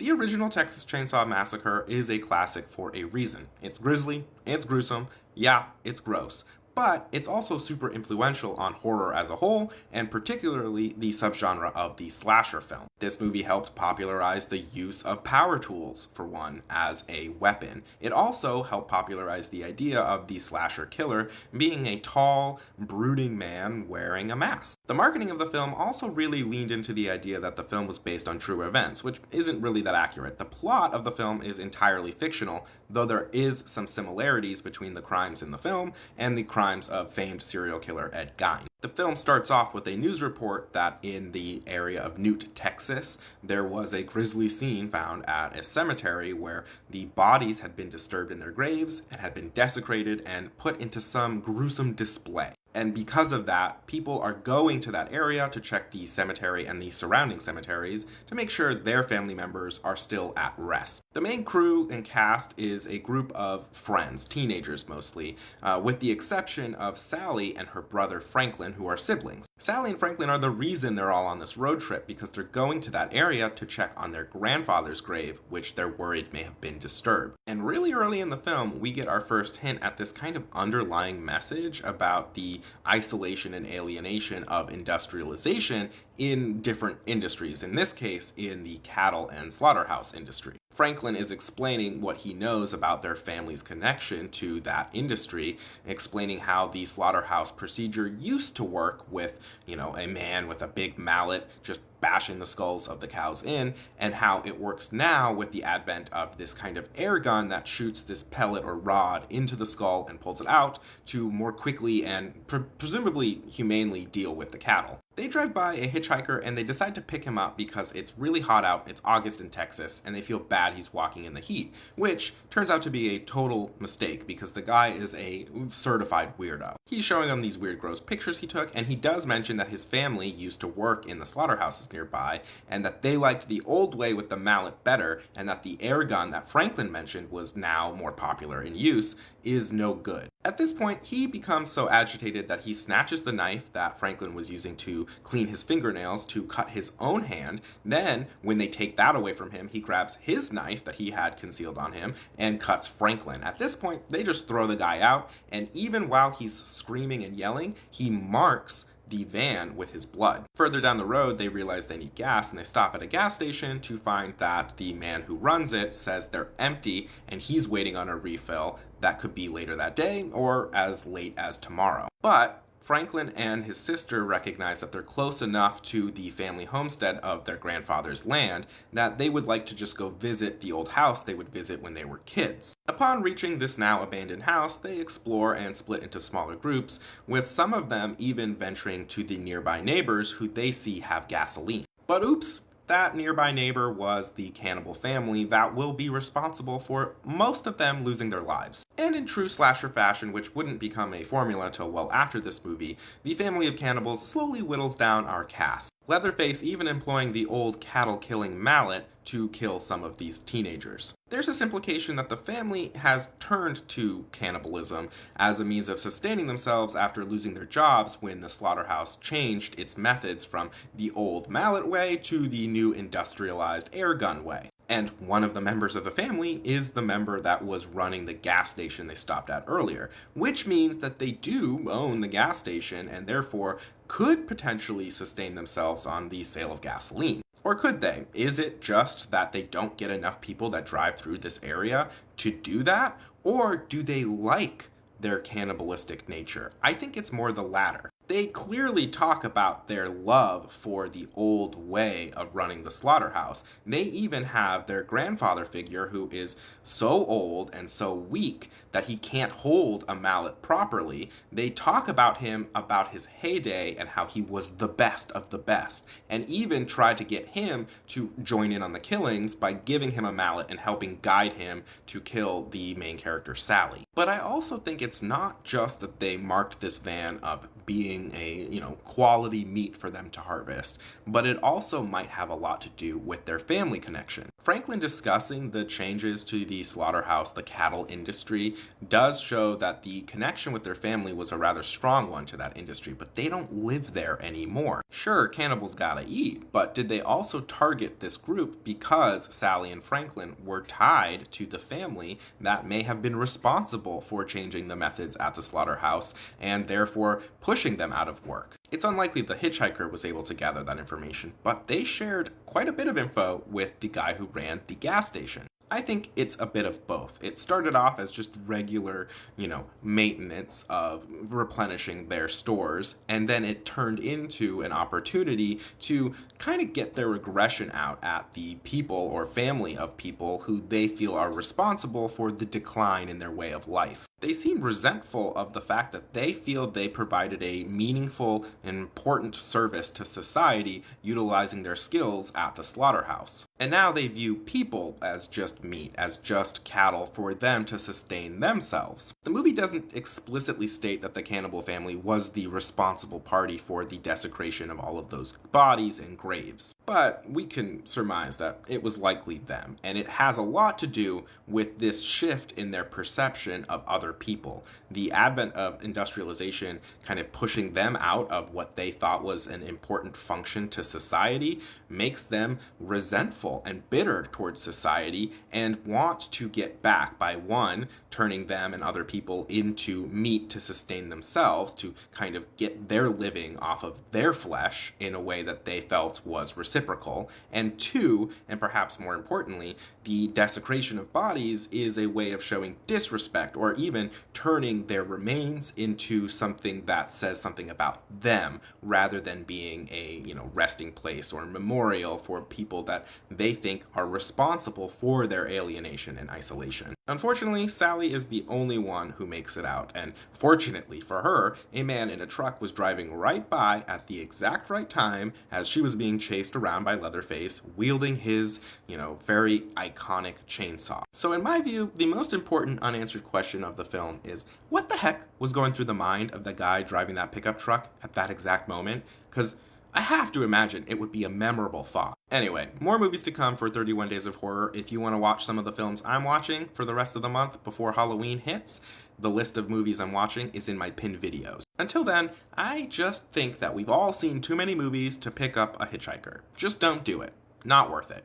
The original Texas Chainsaw Massacre is a classic for a reason. It's grisly, it's gruesome, yeah, it's gross. But it's also super influential on horror as a whole, and particularly the subgenre of the slasher film. This movie helped popularize the use of power tools, for one, as a weapon. It also helped popularize the idea of the slasher killer being a tall, brooding man wearing a mask. The marketing of the film also really leaned into the idea that the film was based on true events, which isn't really that accurate. The plot of the film is entirely fictional, though there is some similarities between the crimes in the film and the crimes of famed serial killer Ed Gein. The film starts off with a news report that in the area of Newt, Texas, there was a grisly scene found at a cemetery where the bodies had been disturbed in their graves and had been desecrated and put into some gruesome display. And because of that, people are going to that area to check the cemetery and the surrounding cemeteries to make sure their family members are still at rest. The main crew and cast is a group of friends, teenagers mostly, with the exception of Sally and her brother Franklin, who are siblings. Sally and Franklin are the reason they're all on this road trip because they're going to that area to check on their grandfather's grave, which they're worried may have been disturbed. And really early in the film, we get our first hint at this kind of underlying message about the isolation and alienation of industrialization in different industries, in this case, in the cattle and slaughterhouse industry. Franklin is explaining what he knows about their family's connection to that industry, explaining how the slaughterhouse procedure used to work with, a man with a big mallet just bashing the skulls of the cows in, and how it works now with the advent of this kind of air gun that shoots this pellet or rod into the skull and pulls it out to more quickly and presumably humanely deal with the cattle. They drive by a hitchhiker and they decide to pick him up because it's really hot out, it's August in Texas, and they feel bad he's walking in the heat, which turns out to be a total mistake because the guy is a certified weirdo. He's showing them these weird gross pictures he took, and he does mention that his family used to work in the slaughterhouses nearby, and that they liked the old way with the mallet better, and that the air gun that Franklin mentioned was now more popular in use is no good. At this point, he becomes so agitated that he snatches the knife that Franklin was using to clean his fingernails to cut his own hand. Then, when they take that away from him, he grabs his knife that he had concealed on him and cuts Franklin. At this point, they just throw the guy out, and even while he's screaming and yelling, he marks the van with his blood. Further down the road, they realize they need gas, and they stop at a gas station to find that the man who runs it says they're empty, and he's waiting on a refill that could be later that day or as late as tomorrow. But Franklin and his sister recognize that they're close enough to the family homestead of their grandfather's land that they would like to just go visit the old house they would visit when they were kids. Upon reaching this now abandoned house, they explore and split into smaller groups, with some of them even venturing to the nearby neighbors who they see have gasoline. But oops! That nearby neighbor was the cannibal family that will be responsible for most of them losing their lives. And in true slasher fashion, which wouldn't become a formula till well after this movie, the family of cannibals slowly whittles down our cast. Leatherface even employing the old cattle-killing mallet to kill some of these teenagers. There's this implication that the family has turned to cannibalism as a means of sustaining themselves after losing their jobs when the slaughterhouse changed its methods from the old mallet way to the new industrialized air gun way. And one of the members of the family is the member that was running the gas station they stopped at earlier, which means that they do own the gas station and therefore could potentially sustain themselves on the sale of gasoline. Or could they? Is it just that they don't get enough people that drive through this area to do that? Or do they like their cannibalistic nature? I think it's more the latter. They clearly talk about their love for the old way of running the slaughterhouse. They even have their grandfather figure who is so old and so weak that he can't hold a mallet properly. They talk about him, about his heyday, and how he was the best of the best, and even try to get him to join in on the killings by giving him a mallet and helping guide him to kill the main character, Sally. But I also think it's not just that they marked this van of being a, quality meat for them to harvest, but it also might have a lot to do with their family connection. Franklin discussing the changes to the slaughterhouse, the cattle industry, does show that the connection with their family was a rather strong one to that industry, but they don't live there anymore. Sure, cannibals gotta eat, but did they also target this group because Sally and Franklin were tied to the family that may have been responsible for changing the methods at the slaughterhouse and therefore pushing them out of work? It's unlikely the hitchhiker was able to gather that information, but they shared quite a bit of info with the guy who ran the gas station. I think it's a bit of both. It started off as just regular, maintenance of replenishing their stores, and then it turned into an opportunity to kind of get their aggression out at the people or family of people who they feel are responsible for the decline in their way of life. They seem resentful of the fact that they feel they provided a meaningful and important service to society utilizing their skills at the slaughterhouse. And now they view people as just meat, as just cattle for them to sustain themselves. The movie doesn't explicitly state that the cannibal family was the responsible party for the desecration of all of those bodies and graves, but we can surmise that it was likely them, and it has a lot to do with this shift in their perception of other people. The advent of industrialization kind of pushing them out of what they thought was an important function to society makes them resentful and bitter towards society and want to get back by, one, turning them and other people into meat to sustain themselves, to kind of get their living off of their flesh in a way that they felt was reciprocal, and two, and perhaps more importantly, the desecration of bodies is a way of showing disrespect or even turning their remains into something that says something about them rather than being a, resting place or memorial for people that they think are responsible for their alienation and isolation. Unfortunately, Sally is the only one who makes it out, and fortunately for her, a man in a truck was driving right by at the exact right time as she was being chased around by Leatherface, wielding his, very iconic chainsaw. So in my view, the most important unanswered question of the film is, what the heck was going through the mind of the guy driving that pickup truck at that exact moment? Because I have to imagine it would be a memorable thought. Anyway, more movies to come for 31 Days of Horror. If you want to watch some of the films I'm watching for the rest of the month before Halloween hits, the list of movies I'm watching is in my pinned videos. Until then, I just think that we've all seen too many movies to pick up a hitchhiker. Just don't do it. Not worth it.